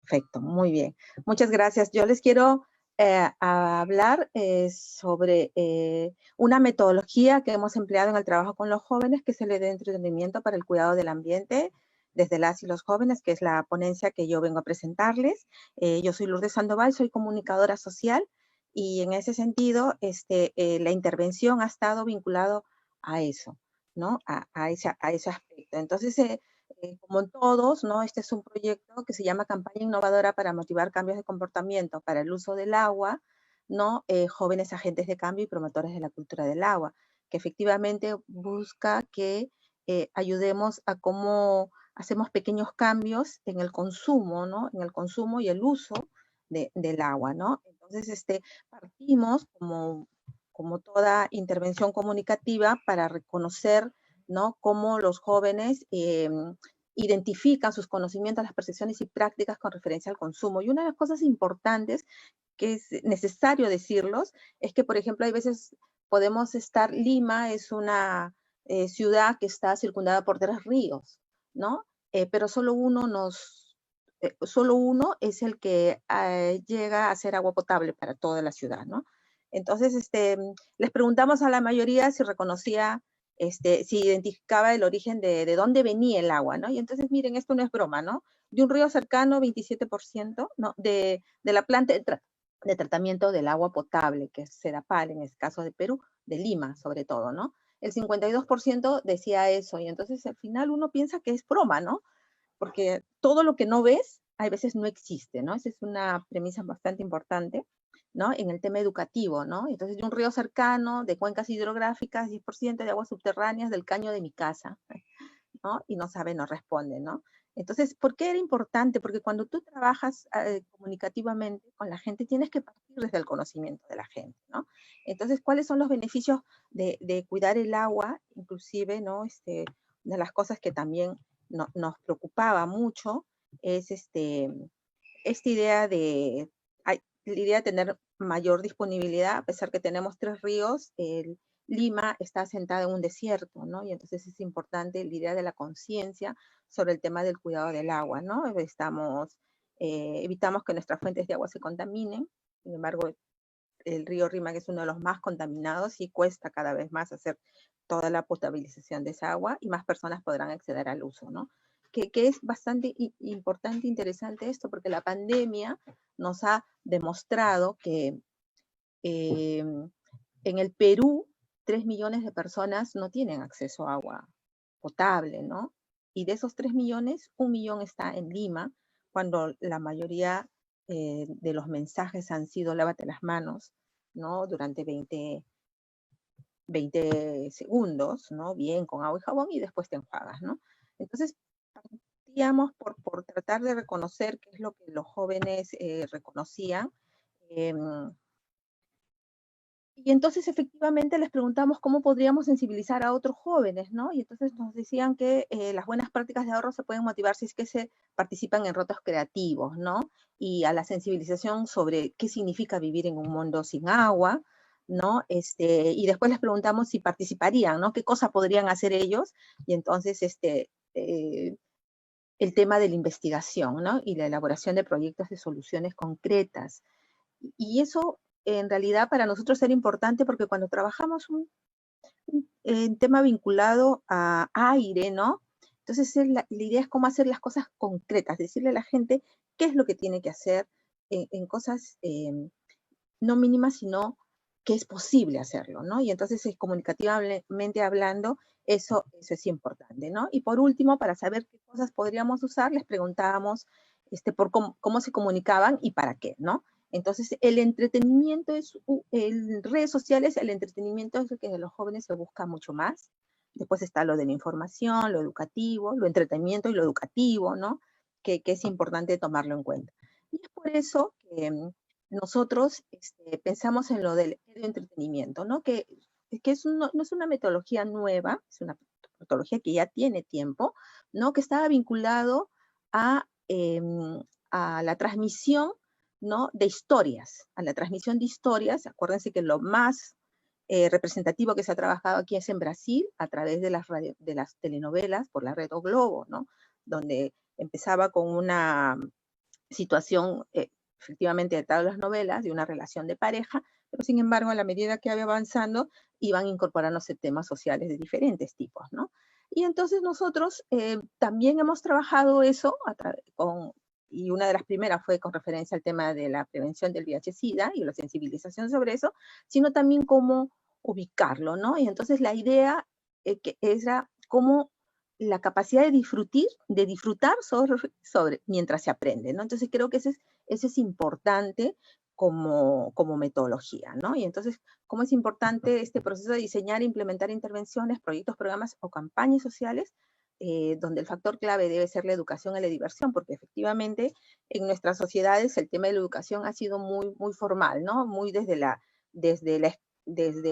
Perfecto, muy bien. Muchas gracias. Yo les quiero hablar sobre una metodología que hemos empleado en el trabajo con los jóvenes, que es el de entretenimiento para el cuidado del ambiente desde las y los jóvenes, que es la ponencia que yo vengo a presentarles. Yo soy Lourdes Sandoval, soy comunicadora social y en ese sentido la intervención ha estado vinculado a eso, ¿no? A ese aspecto. Entonces, como en todos, ¿no? Este es un proyecto que se llama Campaña Innovadora para motivar cambios de comportamiento para el uso del agua, ¿no? Jóvenes agentes de cambio y promotores de la cultura del agua, que efectivamente busca que ayudemos a cómo hacemos pequeños cambios en el consumo, ¿no? En el consumo y el uso del agua, ¿no? Entonces, partimos como toda intervención comunicativa para reconocer, ¿no? Cómo los jóvenes identifican sus conocimientos, las percepciones y prácticas con referencia al consumo. Y una de las cosas importantes que es necesario decirlos es que, por ejemplo, hay veces podemos estar, Lima es una ciudad que está circundada por 3 ríos, ¿no? Pero solo uno es el que llega a ser agua potable para toda la ciudad, ¿no? Entonces, les preguntamos a la mayoría si reconocía, si identificaba el origen de dónde venía el agua, ¿no? Y entonces, miren, esto no es broma, ¿no? De un río cercano, 27%, ¿no? De la planta de tratamiento del agua potable, que es Sedapal, en el caso de Perú, de Lima, sobre todo, ¿no? El 52% decía eso, y entonces al final uno piensa que es broma, ¿no? Porque todo lo que no ves, a veces no existe, ¿no? Esa es una premisa bastante importante, ¿no? En el tema educativo, ¿no? Entonces, de un río cercano, de cuencas hidrográficas, 10% de aguas subterráneas del caño de mi casa, ¿no? Y no sabe, no responde, ¿no? Entonces, ¿por qué era importante? Porque cuando tú trabajas comunicativamente con la gente, tienes que partir desde el conocimiento de la gente, ¿no? Entonces, ¿cuáles son los beneficios de cuidar el agua? Inclusive, ¿no? Una de las cosas que también nos preocupaba mucho es esta idea la idea de tener mayor disponibilidad, a pesar que tenemos 3 ríos, Lima está asentada en un desierto, ¿no? Y entonces es importante la idea de la conciencia sobre el tema del cuidado del agua, ¿no? Evitamos que nuestras fuentes de agua se contaminen, sin embargo, el río Rímac es uno de los más contaminados y cuesta cada vez más hacer toda la potabilización de esa agua y más personas podrán acceder al uso, ¿no? Que es bastante importante e interesante esto, porque la pandemia nos ha demostrado que en el Perú 3 millones de personas no tienen acceso a agua potable, ¿no? Y de esos 3 millones, 1 millón está en Lima, cuando la mayoría de los mensajes han sido lávate las manos, ¿no? Durante 20 segundos, ¿no? Bien, con agua y jabón, y después te enjuagas, ¿no? Entonces, partíamos por tratar de reconocer qué es lo que los jóvenes reconocían. Y entonces efectivamente les preguntamos cómo podríamos sensibilizar a otros jóvenes, ¿no? Y entonces nos decían que las buenas prácticas de ahorro se pueden motivar si es que se participan en retos creativos, ¿no? Y a la sensibilización sobre qué significa vivir en un mundo sin agua, ¿no? Y después les preguntamos si participarían, ¿no? ¿Qué cosa podrían hacer ellos? Y entonces el tema de la investigación, ¿no? Y la elaboración de proyectos de soluciones concretas. Y eso en realidad para nosotros era importante porque cuando trabajamos un tema vinculado a aire, ¿no? Entonces la idea es cómo hacer las cosas concretas, decirle a la gente qué es lo que tiene que hacer en cosas no mínimas, sino que es posible hacerlo, ¿no? Y entonces comunicativamente hablando, eso es importante, ¿no? Y por último, para saber qué cosas podríamos usar, les preguntábamos por cómo se comunicaban y para qué, ¿no? Entonces, el entretenimiento en redes sociales, el entretenimiento es lo que de los jóvenes se busca mucho más. Después está lo de la información, lo educativo, lo entretenimiento y lo educativo, ¿no? Que es importante tomarlo en cuenta. Y es por eso que nosotros pensamos en lo del entretenimiento, ¿no? Que no es una metodología nueva, es una metodología que ya tiene tiempo, ¿no? Que estaba vinculado a, a la transmisión, ¿no? De historias, a la transmisión de historias. Acuérdense que lo más representativo que se ha trabajado aquí es en Brasil, a través de de las telenovelas por la red O Globo, ¿no? Donde empezaba con una situación, efectivamente, de todas las novelas, de una relación de pareja, pero sin embargo, a la medida que iba avanzando, iban incorporándose temas sociales de diferentes tipos, ¿no? Y entonces nosotros también hemos trabajado eso y una de las primeras fue con referencia al tema de la prevención del VIH-Sida y la sensibilización sobre eso, sino también cómo ubicarlo, ¿no? Y entonces la idea que era cómo la capacidad de disfrutar mientras se aprende, ¿no? Entonces creo que eso es importante como metodología, ¿no? Y entonces, ¿cómo es importante este proceso de diseñar e implementar intervenciones, proyectos, programas o campañas sociales donde el factor clave debe ser la educación y la diversión? Porque efectivamente en nuestras sociedades el tema de la educación ha sido muy, muy formal, ¿no? Muy desde la, desde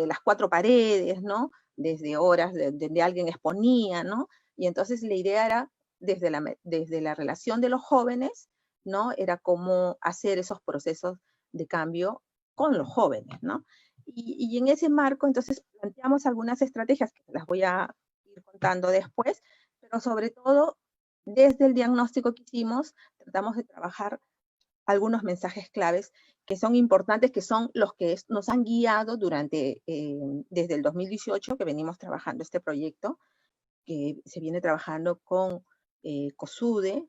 las cuatro paredes, ¿no? Desde horas donde alguien exponía, ¿no? Y entonces la idea era, desde la relación de los jóvenes, ¿no? Era cómo hacer esos procesos de cambio con los jóvenes, ¿no? Y en ese marco, entonces, planteamos algunas estrategias que las voy a ir contando después, pero sobre todo, desde el diagnóstico que hicimos, tratamos de trabajar algunos mensajes claves que son importantes, que son los que nos han guiado desde el 2018, que venimos trabajando este proyecto, que se viene trabajando con COSUDE,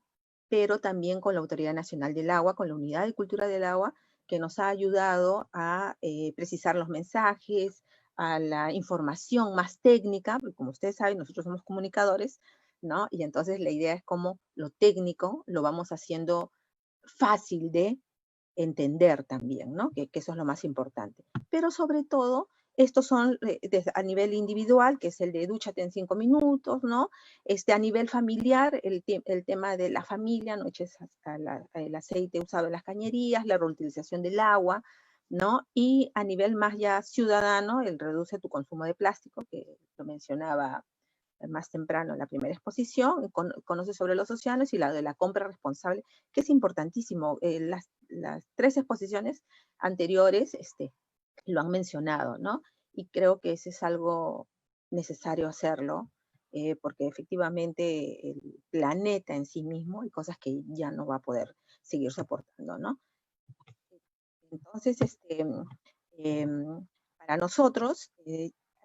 pero también con la Autoridad Nacional del Agua, con la Unidad de Cultura del Agua, que nos ha ayudado a precisar los mensajes, a la información más técnica, porque como ustedes saben, nosotros somos comunicadores, ¿no? Y entonces la idea es cómo lo técnico lo vamos haciendo fácil de entender también, ¿no? Que eso es lo más importante. Pero sobre todo, estos son a nivel individual, que es el de dúchate en 5 minutos, ¿no? A nivel familiar, el tema de la familia, no eches el aceite usado en las cañerías, la reutilización del agua, ¿no? Y a nivel más ya ciudadano, el reduce tu consumo de plástico, que lo mencionaba más temprano en la primera exposición, conoce sobre los océanos y la de la compra responsable, que es importantísimo. Las tres exposiciones anteriores lo han mencionado, ¿no? Y creo que ese es algo necesario hacerlo, porque efectivamente el planeta en sí mismo hay cosas que ya no va a poder seguir soportando, ¿no? Entonces, para nosotros,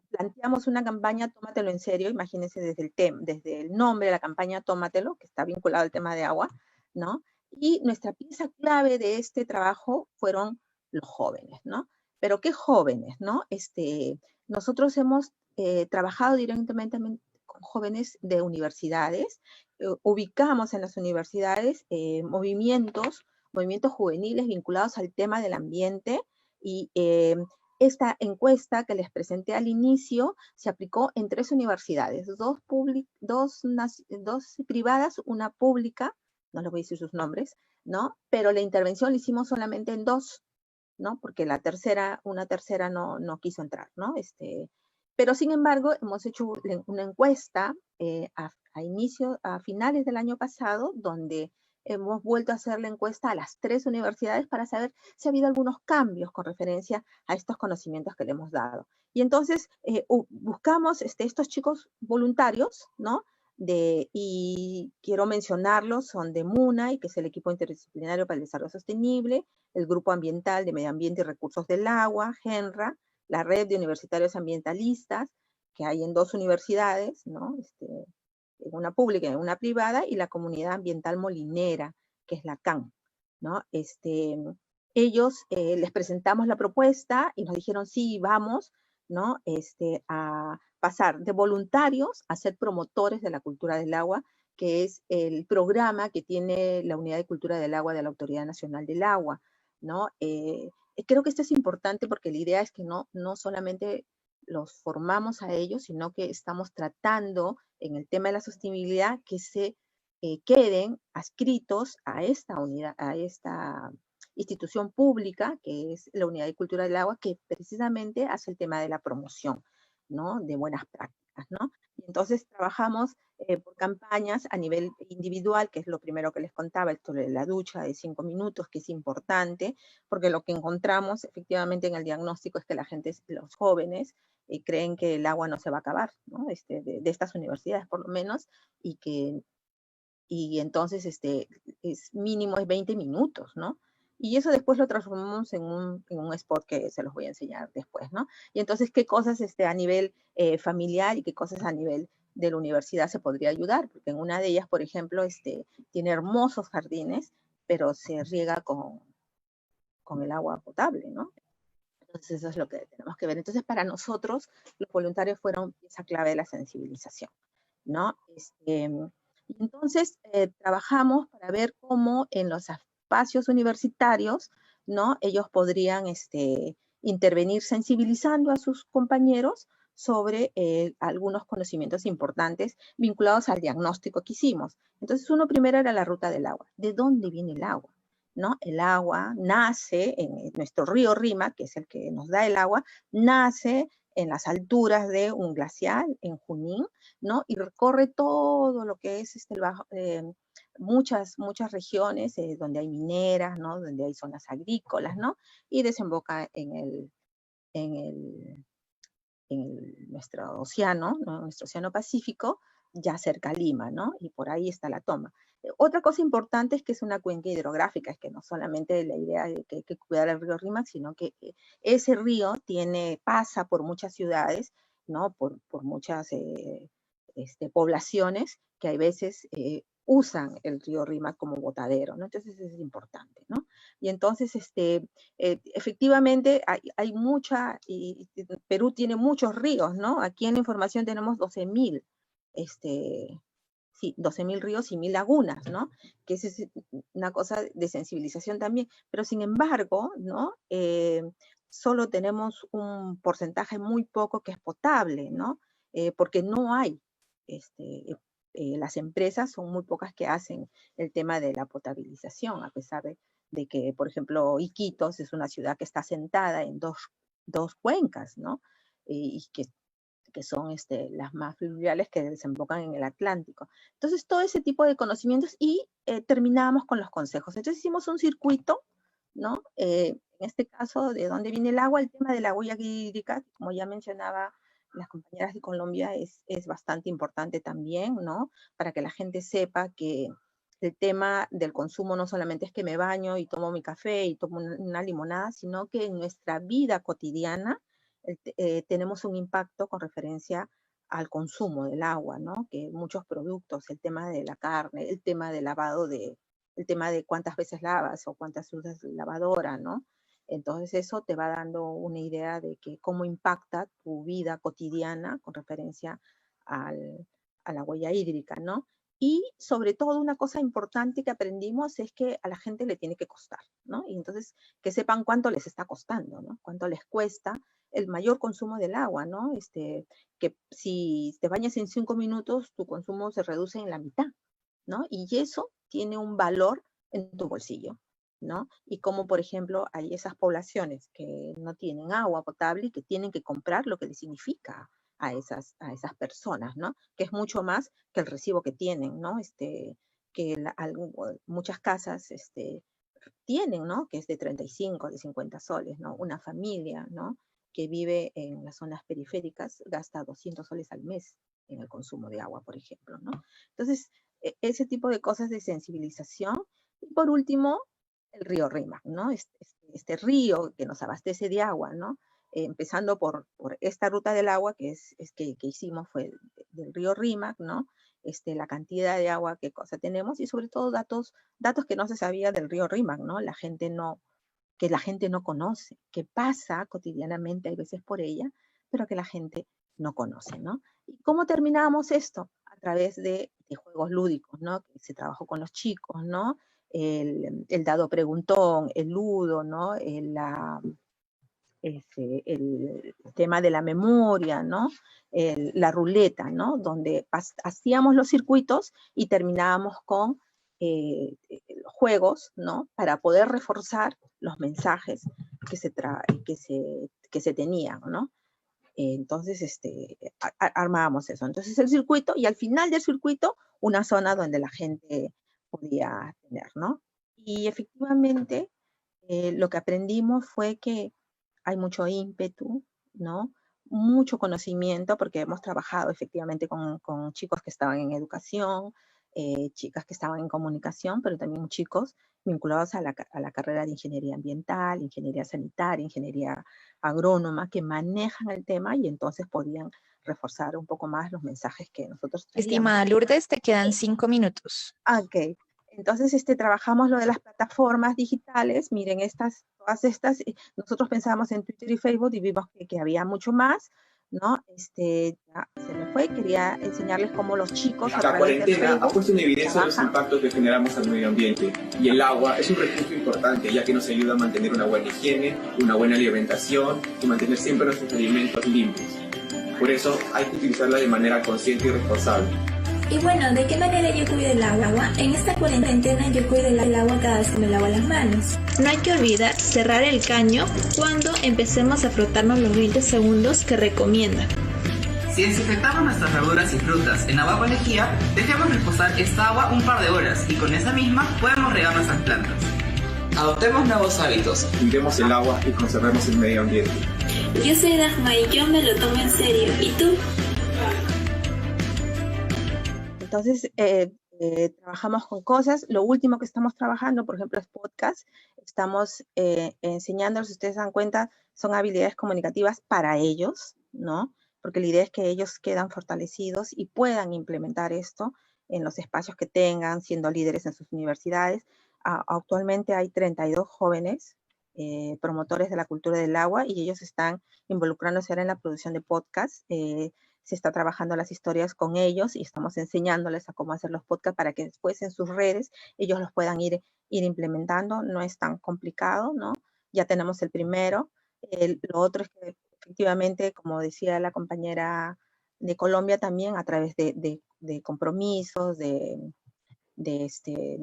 planteamos una campaña Tómatelo en serio, imagínense desde el nombre de la campaña Tómatelo, que está vinculado al tema de agua, ¿no? Y nuestra pieza clave de este trabajo fueron los jóvenes, ¿no? Pero ¿qué jóvenes, no? Nosotros hemos trabajado directamente con jóvenes de universidades, ubicamos en las universidades movimientos juveniles vinculados al tema del ambiente y esta encuesta que les presenté al inicio se aplicó en 3 universidades, dos privadas, una pública, no les voy a decir sus nombres, ¿no? Pero la intervención la hicimos solamente en 2, ¿no? Porque una tercera no quiso entrar, ¿no? Pero sin embargo, hemos hecho una encuesta a finales del año pasado, donde hemos vuelto a hacer la encuesta a las 3 universidades para saber si ha habido algunos cambios con referencia a estos conocimientos que le hemos dado. Y entonces buscamos estos chicos voluntarios, ¿no? Y quiero mencionarlos, son de MUNAI, que es el equipo interdisciplinario para el desarrollo sostenible, el Grupo Ambiental de Medio Ambiente y Recursos del Agua, GENRA, la red de universitarios ambientalistas, que hay en 2 universidades, ¿no? En una pública y en una privada, y la Comunidad Ambiental Molinera, que es la CAM, ¿no? Ellos les presentamos la propuesta y nos dijeron, sí, vamos, ¿no? A pasar de voluntarios a ser promotores de la cultura del agua, que es el programa que tiene la Unidad de Cultura del Agua de la Autoridad Nacional del Agua, ¿no? Creo que esto es importante porque la idea es que no solamente los formamos a ellos, sino que estamos tratando en el tema de la sostenibilidad que se queden adscritos a esta unidad, a esta institución pública, que es la Unidad de Cultura del Agua, que precisamente hace el tema de la promoción, ¿no? De buenas prácticas, ¿no? Y entonces trabajamos por campañas a nivel individual, que es lo primero que les contaba, esto de la ducha de 5 minutos, que es importante, porque lo que encontramos efectivamente en el diagnóstico es que los jóvenes, creen que el agua no se va a acabar, ¿no? De estas universidades por lo menos, y que y entonces es mínimo es 20 minutos, ¿no? Y eso después lo transformamos en un spot que se los voy a enseñar después, ¿no? Y entonces, ¿qué cosas a nivel familiar y qué cosas a nivel de la universidad se podría ayudar? Porque en una de ellas, por ejemplo, tiene hermosos jardines, pero se riega con el agua potable, ¿no? Entonces, eso es lo que tenemos que ver. Entonces, para nosotros, los voluntarios fueron pieza clave de la sensibilización, ¿no? Y entonces, trabajamos para ver cómo en los espacios universitarios, ¿no? Ellos podrían intervenir sensibilizando a sus compañeros sobre algunos conocimientos importantes vinculados al diagnóstico que hicimos. Entonces, uno primero era la ruta del agua. ¿De dónde viene el agua? ¿No? El agua nace en nuestro río Rímac, que es el que nos da el agua, nace en las alturas de un glacial en Junín, ¿no? Y recorre todo lo que es muchas regiones donde hay mineras, ¿no? Donde hay zonas agrícolas, ¿no? Y desemboca en nuestro océano, ¿no? Nuestro océano Pacífico, ya cerca a Lima, ¿no? Y por ahí está la toma. Otra cosa importante es que es una cuenca hidrográfica, es que no solamente la idea de que hay que cuidar el río Rímac, sino que ese río pasa por muchas ciudades, ¿no? Por muchas poblaciones que a veces usan el río Rímac como botadero, ¿no? Entonces eso es importante, ¿no? Y entonces, efectivamente, hay mucha, y Perú tiene muchos ríos, ¿no? Aquí en la información tenemos 12.000, sí, 12.000 ríos y 1.000 lagunas, ¿no? Que es una cosa de sensibilización también, pero sin embargo, ¿no? Solo tenemos un porcentaje muy poco que es potable, ¿no? Porque no hay, las empresas son muy pocas que hacen el tema de la potabilización, a pesar de que, por ejemplo, Iquitos es una ciudad que está asentada en dos cuencas, ¿no? Y que son las más fluviales que desembocan en el Atlántico. Entonces, todo ese tipo de conocimientos y terminábamos con los consejos. Entonces, hicimos un circuito, ¿no? En este caso, ¿de dónde viene el agua? El tema de la huella hídrica, como ya mencionaba las compañeras de Colombia, es bastante importante también, ¿no? Para que la gente sepa que el tema del consumo no solamente es que me baño y tomo mi café y tomo una limonada, sino que en nuestra vida cotidiana tenemos un impacto con referencia al consumo del agua, ¿no? Que muchos productos, el tema de la carne, el tema del lavado el tema de cuántas veces lavas o cuántas usas lavadora, ¿no? Entonces eso te va dando una idea de que cómo impacta tu vida cotidiana con referencia a la huella hídrica, ¿no? Y sobre todo una cosa importante que aprendimos es que a la gente le tiene que costar, ¿no? Y entonces que sepan cuánto les está costando, ¿no? Cuánto les cuesta el mayor consumo del agua, ¿no? Que si te bañas en 5 minutos, tu consumo se reduce en la mitad, ¿no? Y eso tiene un valor en tu bolsillo, ¿no? Y como, por ejemplo, hay esas poblaciones que no tienen agua potable y que tienen que comprar lo que les significa a esas personas, ¿no? Que es mucho más que el recibo que tienen, ¿no? Que muchas casas, tienen, ¿no? Que es de 35, de 50 soles, ¿no? Una familia, ¿no? Que vive en las zonas periféricas gasta 200 soles al mes en el consumo de agua, por ejemplo, ¿no? Entonces, ese tipo de cosas de sensibilización. Y por último, el río Rímac, ¿no? Este río que nos abastece de agua, ¿no? Empezando por esta ruta del agua que hicimos fue del río Rímac, ¿no? La cantidad de agua, qué cosa tenemos, y sobre todo datos que no se sabía del río Rímac, ¿no? Que la gente no conoce, que pasa cotidianamente, hay veces por ella, pero que la gente no conoce, ¿no? ¿Y cómo terminamos esto? A través de juegos lúdicos, ¿no? Que se trabajó con los chicos, ¿no? El dado preguntón, el ludo, ¿no? El tema de la memoria, ¿no? La ruleta, ¿no? Donde hacíamos los circuitos y terminábamos con juegos, ¿no? Para poder reforzar los mensajes que se tenían, ¿no? Entonces, armábamos eso. Entonces, el circuito, y al final del circuito, una zona donde la gente podía tener, ¿no? Y efectivamente, lo que aprendimos fue que hay mucho ímpetu, ¿no? Mucho conocimiento, porque hemos trabajado efectivamente con chicos que estaban en educación, chicas que estaban en comunicación, pero también chicos vinculados a la carrera de ingeniería ambiental, ingeniería sanitaria, ingeniería agrónoma, que manejan el tema y entonces podían reforzar un poco más los mensajes que nosotros traíamos. Estimada Lourdes, te quedan 5 minutos. Ok, entonces trabajamos lo de las plataformas digitales. Miren, todas estas, nosotros pensábamos en Twitter y Facebook y vimos que había mucho más, ¿no? Ya se me fue, quería enseñarles cómo los chicos a La través del cuarentena ha Facebook puesto en evidencia los trabajan. impactos que generamos al medio ambiente, y el agua es un recurso importante, ya que nos ayuda a mantener una buena higiene, una buena alimentación y mantener siempre nuestros alimentos limpios. Por eso hay que utilizarla de manera consciente y responsable. Y bueno, ¿de qué manera yo cuido el agua? En esta cuarentena yo cuido el agua cada vez que me lavo las manos. No hay que olvidar cerrar el caño cuando empecemos a frotarnos los 20 segundos que recomienda. Si desinfectamos nuestras verduras y frutas en agua con lejía, dejemos reposar esta agua un par de horas y con esa misma podemos regar nuestras plantas. Adoptemos nuevos hábitos. Cuidemos el agua y conservemos el medio ambiente. Yo soy Dagmar y yo me lo tomo en serio. ¿Y tú? Entonces, trabajamos con cosas. Lo último que estamos trabajando, por ejemplo, es podcast. Estamos enseñándoles, si ustedes se dan cuenta, son habilidades comunicativas para ellos, ¿no? Porque la idea es que ellos quedan fortalecidos y puedan implementar esto en los espacios que tengan, siendo líderes en sus universidades. Actualmente hay 32 jóvenes promotores de la cultura del agua y ellos están involucrándose ahora en la producción de podcasts. Se está trabajando las historias con ellos y estamos enseñándoles a cómo hacer los podcasts para que después en sus redes ellos los puedan ir implementando. No es tan complicado, ¿no? Ya tenemos el primero. Lo otro es que efectivamente, como decía la compañera de Colombia también, a través de compromisos, de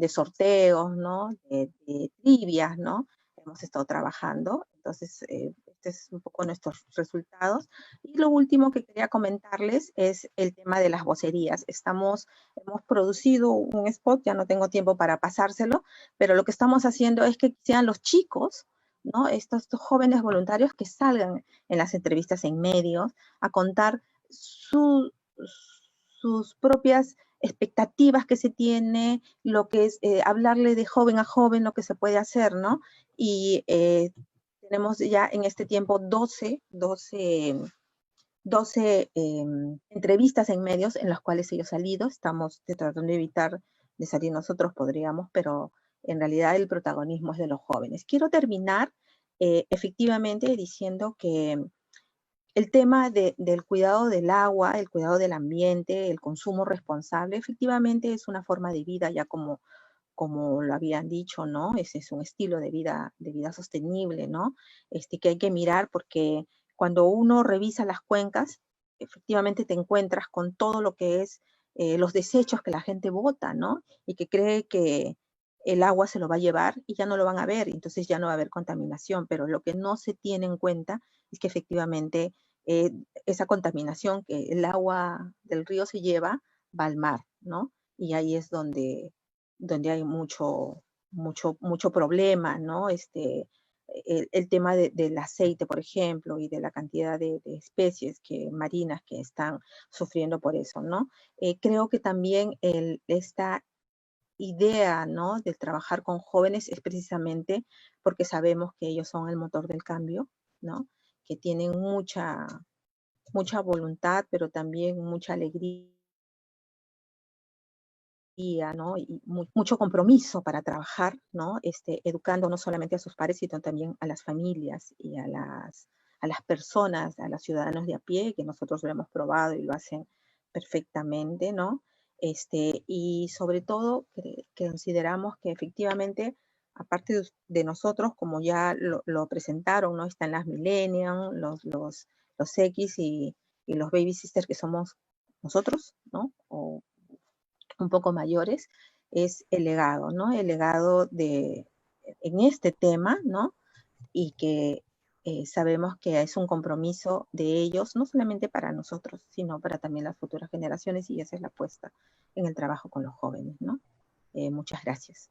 sorteos, ¿no? De trivias, ¿no? Hemos estado trabajando. Entonces, este es un poco nuestros resultados. Y lo último que quería comentarles es el tema de las vocerías. Hemos producido un spot, ya no tengo tiempo para pasárselo, pero lo que estamos haciendo es que sean los chicos, ¿no? Estos jóvenes voluntarios que salgan en las entrevistas en medios a contar sus propias expectativas que se tiene, lo que es hablarle de joven a joven, lo que se puede hacer, ¿no? Y tenemos ya en este tiempo 12 entrevistas en medios en las cuales ellos han salido. Estamos tratando de evitar de salir nosotros, podríamos, pero en realidad el protagonismo es de los jóvenes. Quiero terminar efectivamente diciendo que el tema del cuidado del agua, el cuidado del ambiente, el consumo responsable, efectivamente es una forma de vida, ya como lo habían dicho, ¿no? Ese es un estilo de vida sostenible, ¿no? Que hay que mirar porque cuando uno revisa las cuencas, efectivamente te encuentras con todo lo que es los desechos que la gente bota, ¿no? Y que cree que el agua se lo va a llevar y ya no lo van a ver, entonces ya no va a haber contaminación, pero lo que no se tiene en cuenta es que efectivamente esa contaminación que el agua del río se lleva va al mar, ¿no? Y ahí es donde hay mucho problema, ¿no? El tema del aceite, por ejemplo, y de la cantidad de especies marinas que están sufriendo por eso, ¿no? Creo que también esta idea, ¿no? De trabajar con jóvenes es precisamente porque sabemos que ellos son el motor del cambio, ¿no? Que tienen mucha voluntad, pero también mucha alegría, ¿no? Y mucho compromiso para trabajar, ¿no? Educando no solamente a sus pares, sino también a las familias y a las personas, a los ciudadanos de a pie, que nosotros lo hemos probado y lo hacen perfectamente, ¿no? Y sobre todo que consideramos que efectivamente, aparte de nosotros, como ya lo presentaron, ¿no? Están las millennials, los X y los baby sisters que somos nosotros, ¿no? O un poco mayores, es el legado, ¿no? El legado en este tema, ¿no? Y que sabemos que es un compromiso de ellos, no solamente para nosotros, sino para también las futuras generaciones, y esa es la apuesta en el trabajo con los jóvenes, ¿no? Muchas gracias.